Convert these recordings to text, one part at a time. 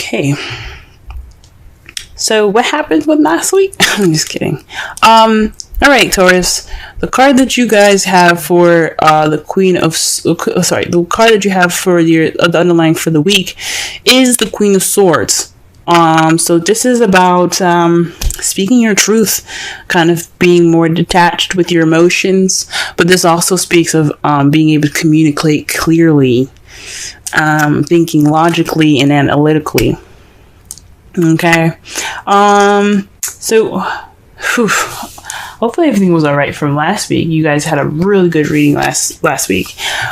Okay. So what happened with last week? I'm just kidding. All right, Taurus. The card that you guys have for the the card that you have for the underlying for the week is the Queen of Swords. So this is about speaking your truth, kind of being more detached with your emotions, but this also speaks of being able to communicate clearly, thinking logically and analytically. Okay. So hopefully everything was all right from last week. You guys had a really good reading last week.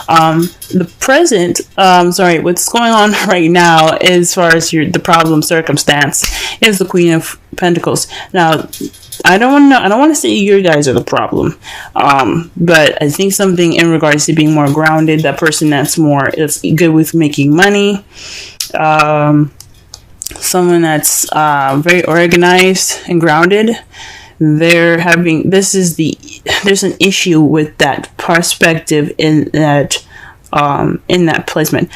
The present, what's going on right now as far as the problem circumstance is the Queen of Pentacles. Now, I don't want to say you guys are the problem, but I think something in regards to being more grounded, that person that's good with making money, someone that's very organized and grounded. There's an issue with that perspective in that placement,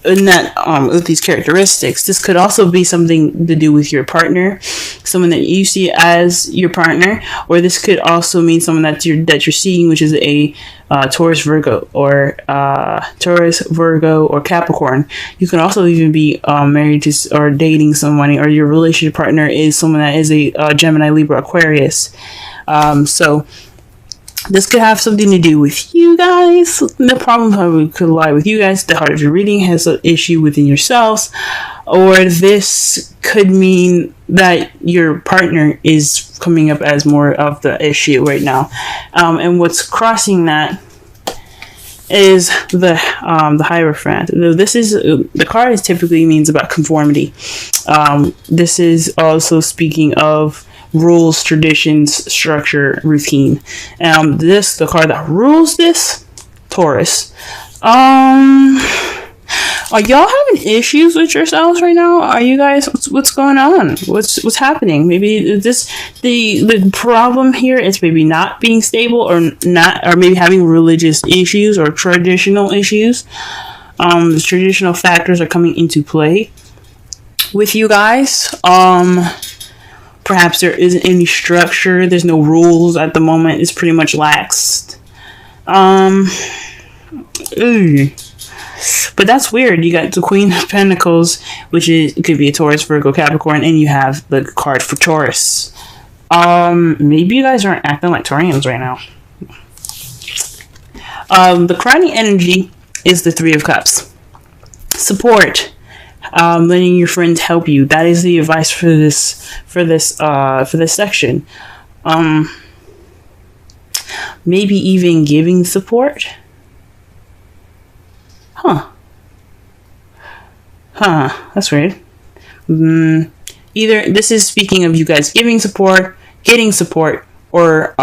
with these characteristics. This could also be something to do with your partner, someone that you see as your partner, or this could also mean someone that you're seeing, which is a Taurus, Virgo, or Capricorn. You can also even be married to or dating someone, or your relationship partner is someone that is a Gemini, Libra, Aquarius. So this could have something to do with you guys. The problem probably could lie with you guys. The heart of your reading has an issue within yourselves. Or this could mean that your partner is coming up as more of the issue right now. And what's crossing that is the Hierophant. This is the card is typically means about conformity. This is also speaking of rules, traditions, structure, routine. The card that rules this, Taurus. Are y'all having issues with yourselves right now? Are you guys, what's going on? What's happening? Maybe the problem here is maybe not being stable, or maybe having religious issues or traditional issues. The traditional factors are coming into play with you guys. Perhaps there isn't any structure. There's no rules at the moment. It's pretty much laxed. But that's weird. You got the Queen of Pentacles, which it could be a Taurus, Virgo, Capricorn, and you have the card for Taurus. Maybe you guys aren't acting like Taurians right now. The crowning energy is the Three of Cups. Support. Letting your friends help you. That is the advice for this section. Maybe even giving support. That's weird. Either this is speaking of you guys giving support, getting support, or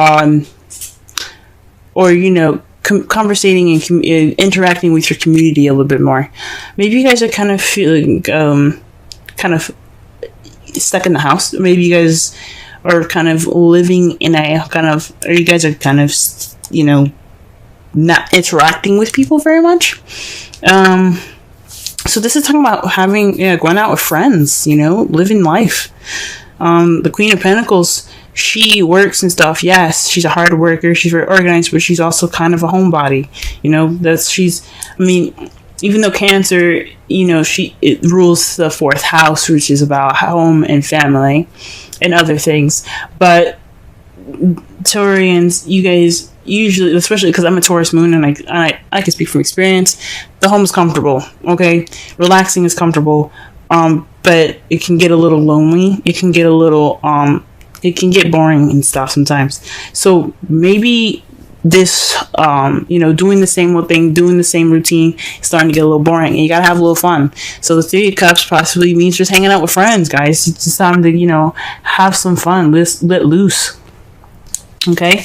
conversating and interacting with your community a little bit more. Maybe you guys are kind of feeling kind of stuck in the house. Maybe you guys are kind of living in a or you guys are kind of not interacting with people very much. So this is talking about going out with friends, living life. The Queen of Pentacles, she works and stuff. Yes, she's a hard worker. She's very organized, but she's also kind of a homebody. Even though Cancer, it rules the fourth house, which is about home and family and other things. But Taurians, you guys usually, especially because I'm a Taurus moon and I can speak from experience, the home is comfortable. Okay, relaxing is comfortable. But it can get a little lonely. It can get a little it can get boring and stuff sometimes. So maybe this doing the same old thing, doing the same routine is starting to get a little boring, and you gotta have a little fun. So the Three of Cups possibly means just hanging out with friends, guys. It's just time to have some fun, let loose. Okay.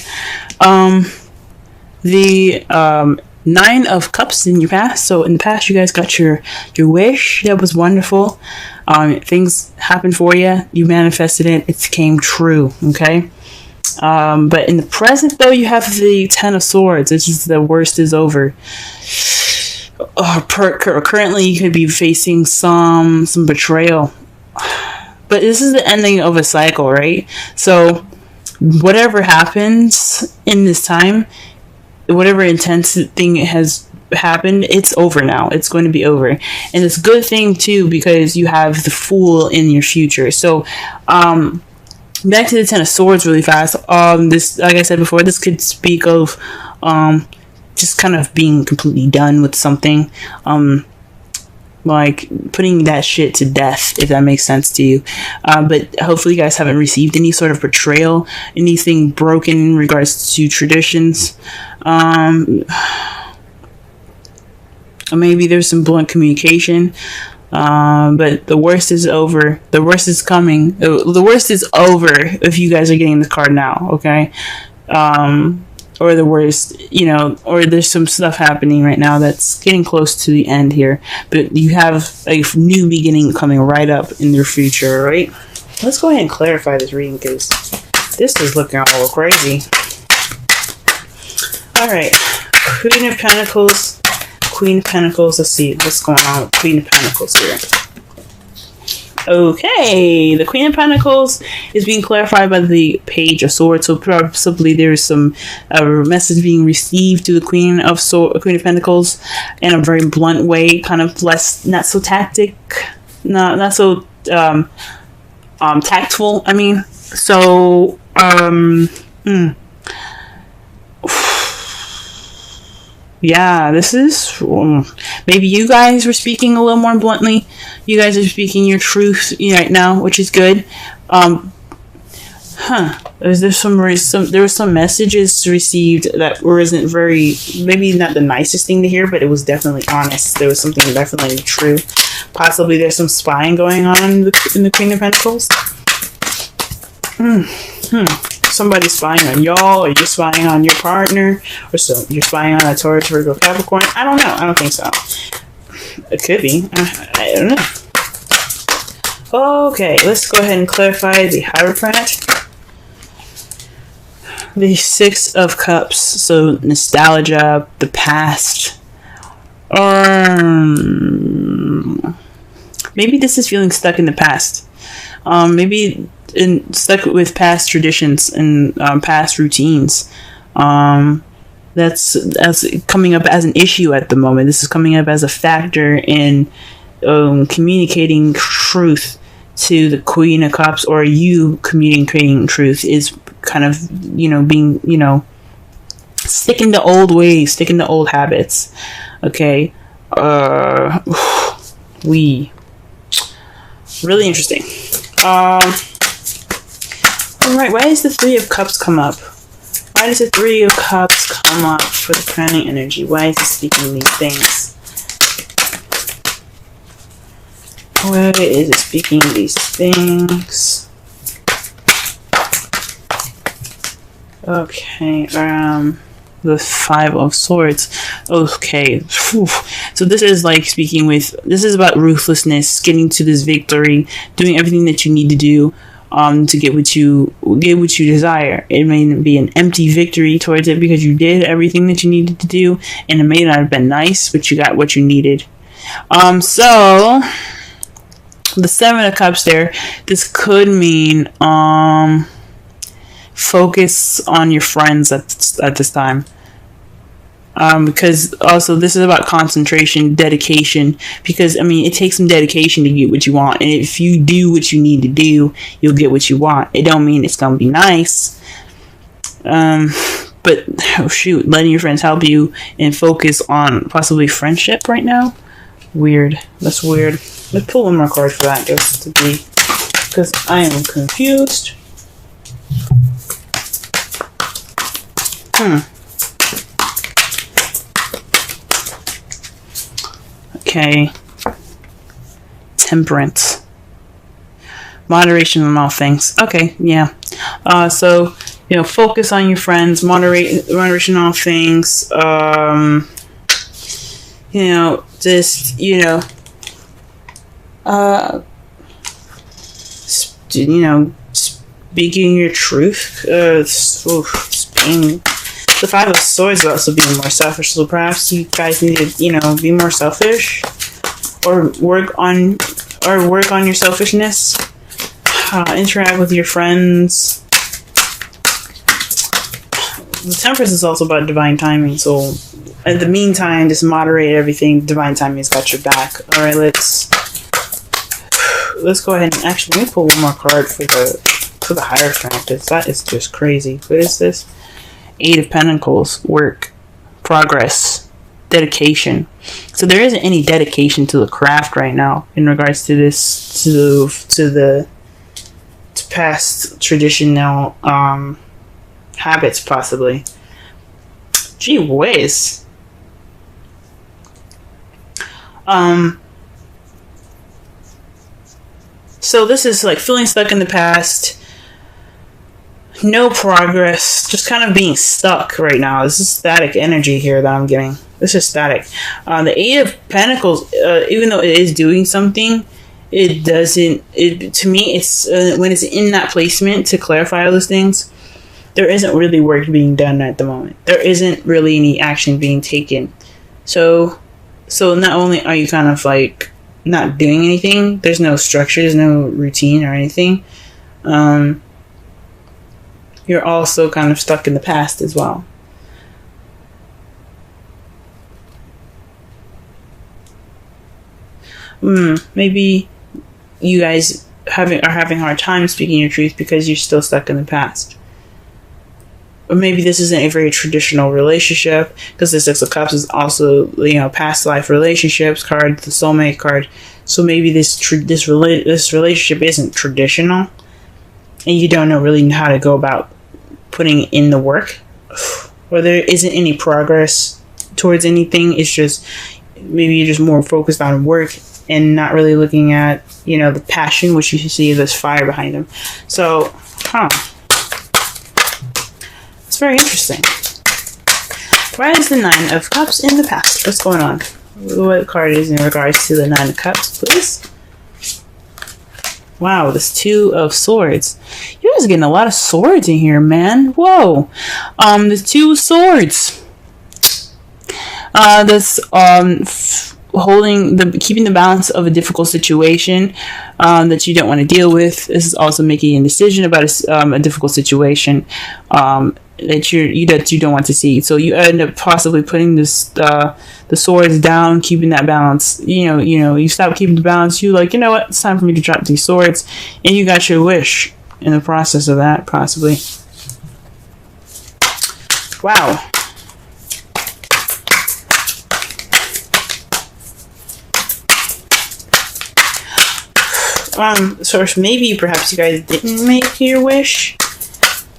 The Nine of Cups in your past. So in the past, you guys got your wish. That was wonderful. Things happened for you. You manifested it. It came true. Okay. But in the present, though, you have the Ten of Swords. It's just the worst is over. currently you could be facing some betrayal. But this is the ending of a cycle, right? So whatever happens in this time, whatever intense thing has happened, it's over now. It's going to be over. And it's a good thing too, because you have the Fool in your future. So back to the Ten of Swords really fast. This, like I said before, this could speak of just kind of being completely done with something, like putting that shit to death, if that makes sense to you. But hopefully you guys haven't received any sort of betrayal, anything broken in regards to traditions. Maybe there's some blunt communication, but the worst is over. The worst is coming. The worst is over if you guys are getting this card now, okay? Or the worst, or there's some stuff happening right now that's getting close to the end here, but you have a new beginning coming right up in your future, right? Let's go ahead and clarify this reading, because this is looking all crazy. All right, Queen of Pentacles. Let's see what's going on with Queen of Pentacles here. Okay, the Queen of Pentacles is being clarified by the Page of Swords. So possibly there is some message being received to the Queen of Pentacles in a very blunt way, kind of not so not so tactful. I mean, so yeah, this is maybe you guys were speaking a little more bluntly. You guys are speaking your truth right now, which is good. There were some messages received that wasn't very, maybe not the nicest thing to hear, but it was definitely honest. There was something definitely true. Possibly there's some spying going on in the Queen of Pentacles. Somebody's spying on y'all, or you're spying on your partner, or so you're spying on a Taurus, Virgo, Capricorn. I don't know. I don't think so. It could be. I don't know. Okay, let's go ahead and clarify the Hierophant. The Six of Cups. So nostalgia, the past. Maybe this is feeling stuck in the past. Maybe stuck with past traditions and past routines. That's coming up as an issue at the moment. This is coming up as a factor in communicating truth to the Queen of Cups, or you communicating truth is kind of, being, sticking to old ways, sticking to old habits. Okay. Really interesting. Alright, why does the Three of Cups come up? Why does the Three of Cups come up for the crowning energy? Why is it speaking these things? Why is it speaking these things? Okay, the Five of Swords. Okay, whew. So this is like this is about ruthlessness, getting to this victory, doing everything that you need to do to get what you desire. It may be an empty victory towards it because you did everything that you needed to do, and it may not have been nice, but you got what you needed. So the Seven of Cups there, this could mean focus on your friends at this time. Because also this is about concentration, dedication, because it takes some dedication to get what you want, and if you do what you need to do, you'll get what you want. It don't mean it's gonna be nice, but letting your friends help you and focus on possibly friendship right now. Weird. That's weird. Let's pull one more card for that, just to be, because I am confused. Okay. Temperance. Moderation on all things. Okay, yeah. So, focus on your friends, moderation on all things. Speaking your truth. It's being The Five of Swords is also being more selfish. So perhaps you guys need to, you know, be more selfish, or work on your selfishness. Interact with your friends. The Temperance is also about divine timing. So in the meantime, just moderate everything. Divine timing has got your back. All right, let's go ahead and actually let me pull one more card for the Hierophant. That is just crazy. What is this? Eight of Pentacles. Work, progress, dedication. So there isn't any dedication to the craft right now in regards to this, to past traditional habits, possibly. Gee whiz. So this is like feeling stuck in the past. No progress. Just kind of being stuck right now. This is static energy here that I'm getting. This is static. The Eight of Pentacles, even though it is doing something, it doesn't, to me, it's when it's in that placement to clarify all those things, there isn't really work being done at the moment. There isn't really any action being taken. So not only are you kind of like not doing anything, there's no structure, there's no routine or anything, you're also kind of stuck in the past as well. Maybe you guys are having a hard time speaking your truth because you're still stuck in the past. Or maybe this isn't a very traditional relationship, because the Six of Cups is also, you know, past life relationships card, the soulmate card. So maybe this relationship isn't traditional, and you don't know really how to go about putting in the work, or there isn't any progress towards anything. It's just maybe you're just more focused on work and not really looking at, you know, the passion, which you see this fire behind them. So, it's very interesting. Why is the Nine of Cups in the past? What's going on? What card is in regards to the Nine of Cups, please? Wow, this Two of Swords. You guys are getting a lot of swords in here, man. Whoa. The Two of Swords. This keeping the balance of a difficult situation that you don't want to deal with. This is also making a decision about a difficult situation that you don't want to see. So you end up possibly putting this the swords down, keeping that balance. You stop keeping the balance. You like, you know what? It's time for me to drop these swords, and you got your wish in the process of that, possibly. Wow. So maybe perhaps you guys didn't make your wish.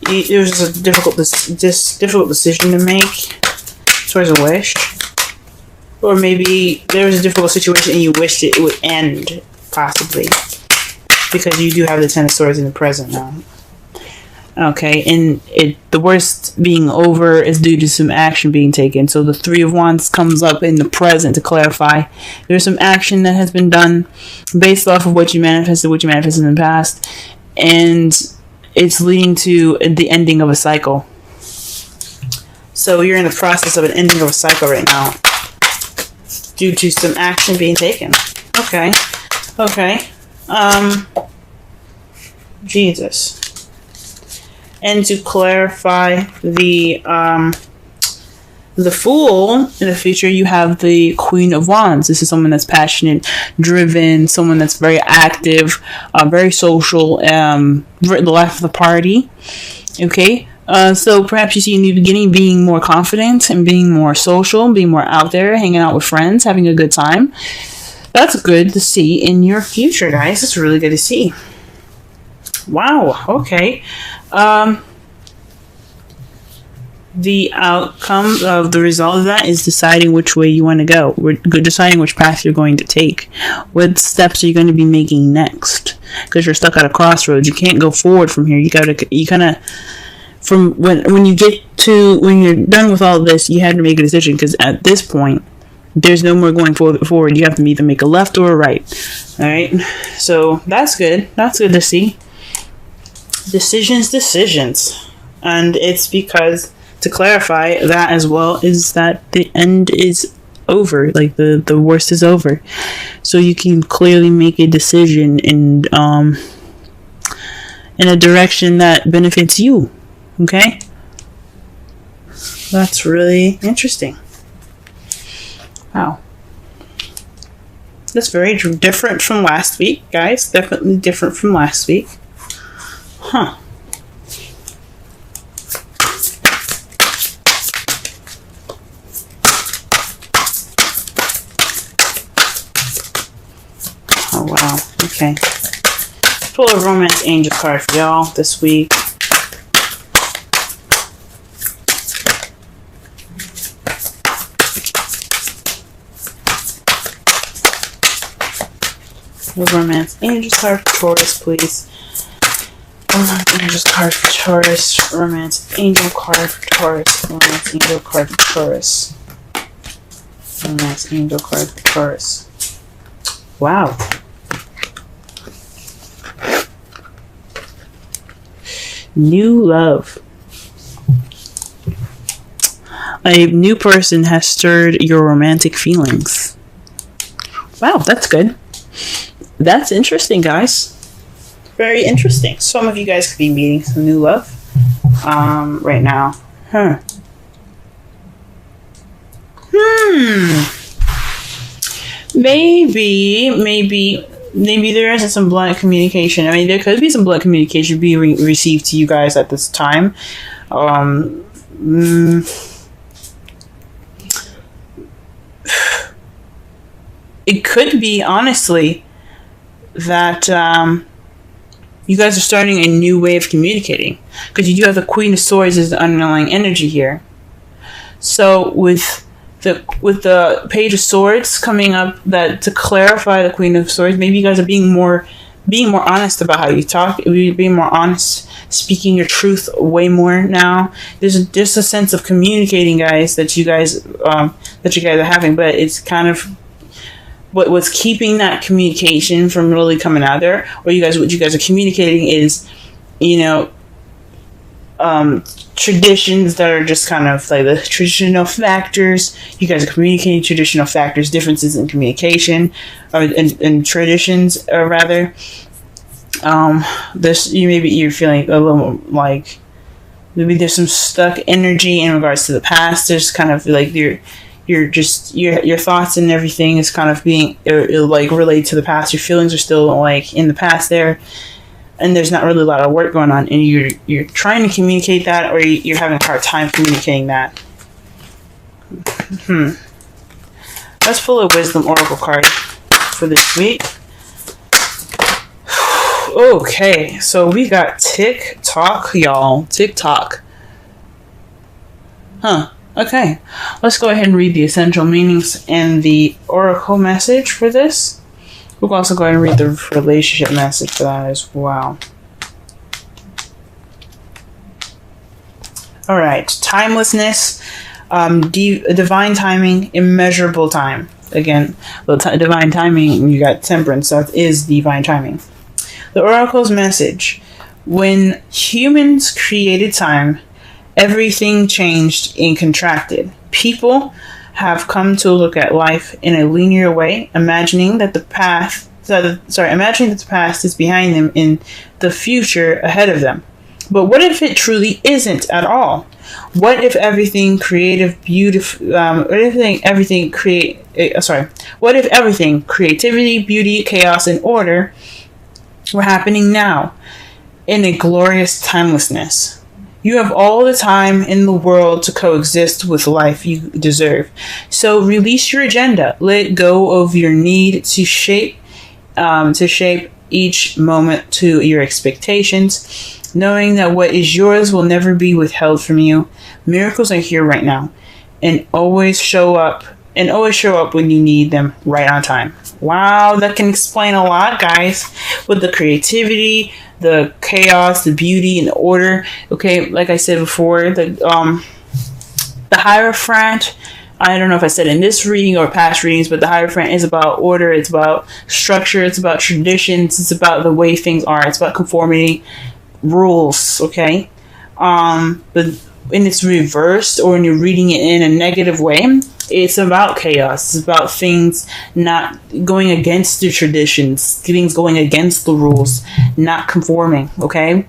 It was a difficult decision to make towards a wish, or maybe there was a difficult situation and you wished it would end, possibly, because you do have the Ten of Swords in the present now. Okay, and the worst being over is due to some action being taken. So the Three of Wands comes up in the present to clarify there's some action that has been done based off of what you manifested in the past, and it's leading to the ending of a cycle. So you're in the process of an ending of a cycle right now due to some action being taken. Okay. Jesus. And to clarify the Fool, in the future, you have the Queen of Wands. This is someone that's passionate, driven, someone that's very active, very social, the life of the party. Okay? So perhaps you see a new beginning, being more confident and being more social, being more out there, hanging out with friends, having a good time. That's good to see in your future, guys. It's really good to see. Wow. Okay. The outcome of the result of that is deciding which way you want to go. We're deciding which path you're going to take. What steps are you going to be making next? Because you're stuck at a crossroads. You can't go forward from here. You kind of, from when you're done with all of this, you have to make a decision, because at this point, there's no more going forward. You have to either make a left or a right. All right. So that's good. That's good to see. Decisions. And it's because to to clarify that as well is that the end is over. Like the worst is over. So you can clearly make a decision in a direction that benefits you. Okay? That's really interesting. Wow. That's very different from last week, guys. Definitely different from last week. Huh. Oh, wow. Okay. Pull a romance angel card for y'all this week. Romance angel card for Taurus, please. Romance angel card for Taurus. Romance angel card for Taurus. Romance angel card for Taurus. Romance angel card for Taurus. Wow. New love. A new person has stirred your romantic feelings. Wow, that's good. That's interesting, guys. Very interesting. Some of you guys could be meeting some new love right now. Huh. Maybe there isn't some blunt communication. I mean, there could be some blunt communication being received to you guys at this time. It could be, honestly, that you guys are starting a new way of communicating, because you do have the Queen of Swords as the underlying energy here. So with the Page of Swords coming up, that to clarify the Queen of Swords, maybe you guys are being more honest about how you talk, being more honest, speaking your truth way more now. There's just a sense of communicating, guys, that you guys are having, but it's kind of what's keeping that communication from really coming out there, or what you guys are communicating is, traditions that are just kind of like the traditional factors. You guys are communicating traditional factors, differences in communication, or in traditions, or rather. You're feeling a little like maybe there's some stuck energy in regards to the past. There's kind of like your thoughts and everything is kind of being like related to the past. Your feelings are still like in the past there, and there's not really a lot of work going on, and you're trying to communicate that, or you're having a hard time communicating that. Let's pull a Wisdom Oracle card for this week. Okay, so we got TikTok, y'all. TikTok. Huh. Okay, let's go ahead and read the essential meanings and the oracle message for this. We'll also go ahead and read the relationship message for that as well. All right, timelessness, divine timing, immeasurable time. Again, divine timing, you got temperance, that is divine timing. The oracle's message: when humans created time, everything changed and contracted. People have come to look at life in a linear way, imagining that the past is behind them and the future ahead of them. But what if it truly isn't at all? What if everything creativity, beauty, chaos, and order were happening now in a glorious timelessness? You have all the time in the world to coexist with life you deserve. So release your agenda. Let go of your need to shape each moment to your expectations, knowing that what is yours will never be withheld from you. Miracles are here right now, and always show up when you need them, right on time. Wow, that can explain a lot, guys, with the creativity, the chaos, the beauty, and the order. Okay, like I said before, the Hierophant, I don't know if I said in this reading or past readings, but the Hierophant is about order, it's about structure, it's about traditions, it's about the way things are, it's about conformity, rules, okay? But when it's reversed or when you're reading it in a negative way, it's about chaos. It's about things not going against the traditions, things going against the rules, not conforming, okay?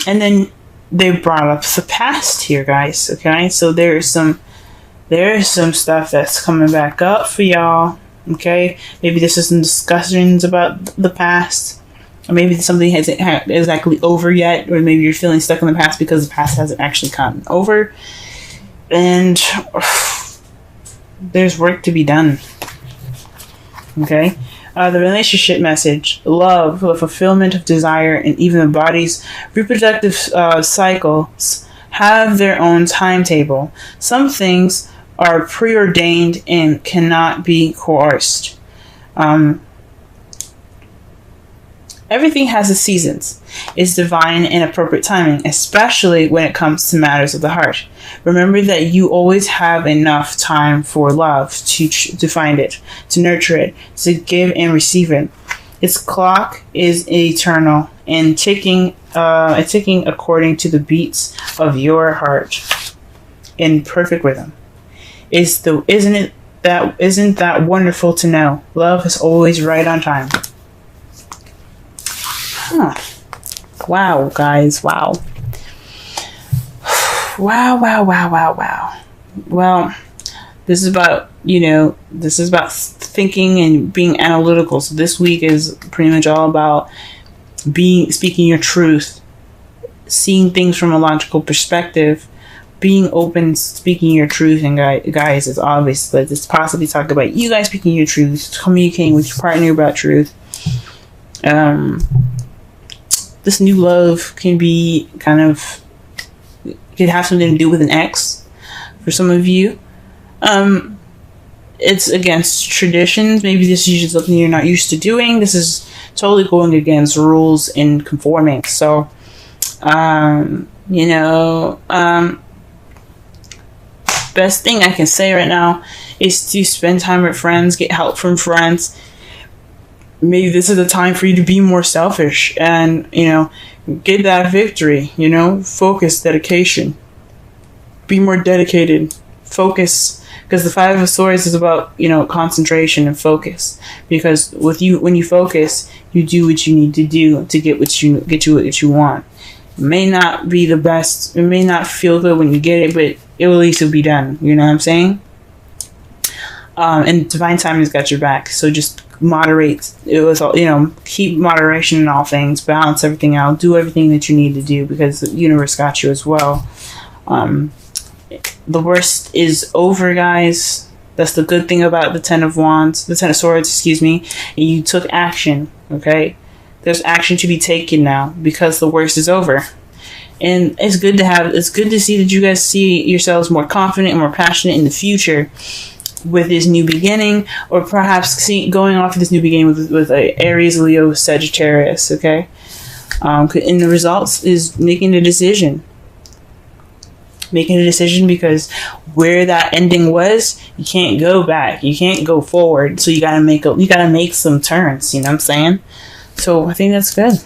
And then they brought up the past here, guys, okay? So there's some stuff that's coming back up for y'all, okay? Maybe this is some discussions about the past, or maybe something hasn't exactly over yet, or maybe you're feeling stuck in the past because the past hasn't actually gotten over, and there's work to be done, okay? The relationship message: love, the fulfillment of desire, and even the body's reproductive cycles have their own timetable. Some things are preordained and cannot be coerced. Everything has its seasons. It's divine and appropriate timing, especially when it comes to matters of the heart. Remember that you always have enough time for love to find it, to nurture it, to give and receive it. Its clock is eternal and ticking according to the beats of your heart in perfect rhythm. Isn't that wonderful to know? Love is always right on time. Huh. Wow, guys. Wow. Wow. Well, this is about thinking and being analytical. So this week is pretty much all about speaking your truth, seeing things from a logical perspective, being open, speaking your truth. And guys, it's obvious that this possibly talk about you guys speaking your truth, communicating with your partner about truth. This new love can be could have something to do with an ex for some of you. It's against traditions. Maybe this is something you're not used to doing. This is totally going against rules and conforming. So, best thing I can say right now is to spend time with friends, get help from friends. Maybe this is the time for you to be more selfish and, get that victory, focus, dedication. Be more dedicated, focus, because the Five of Swords is about, concentration and focus. Because when you focus, you do what you need to do to get what you want. It may not be the best, it may not feel good when you get it, but it will at least be done. You know what I'm saying? And divine timing has got your back. So just moderate. It was all, keep moderation in all things, balance everything out, do everything that you need to do because the universe got you as well. The worst is over, guys. That's the good thing about the Ten of Swords, excuse me. You took action, okay? There's action to be taken now because the worst is over. And it's good to see that you guys see yourselves more confident and more passionate in the future with this new beginning, or perhaps going off of this new beginning with a Aries, Leo, Sagittarius, okay? And the results is making a decision. Making a decision because where that ending was, you can't go back. You can't go forward. So you gotta make some turns, you know what I'm saying? So I think that's good.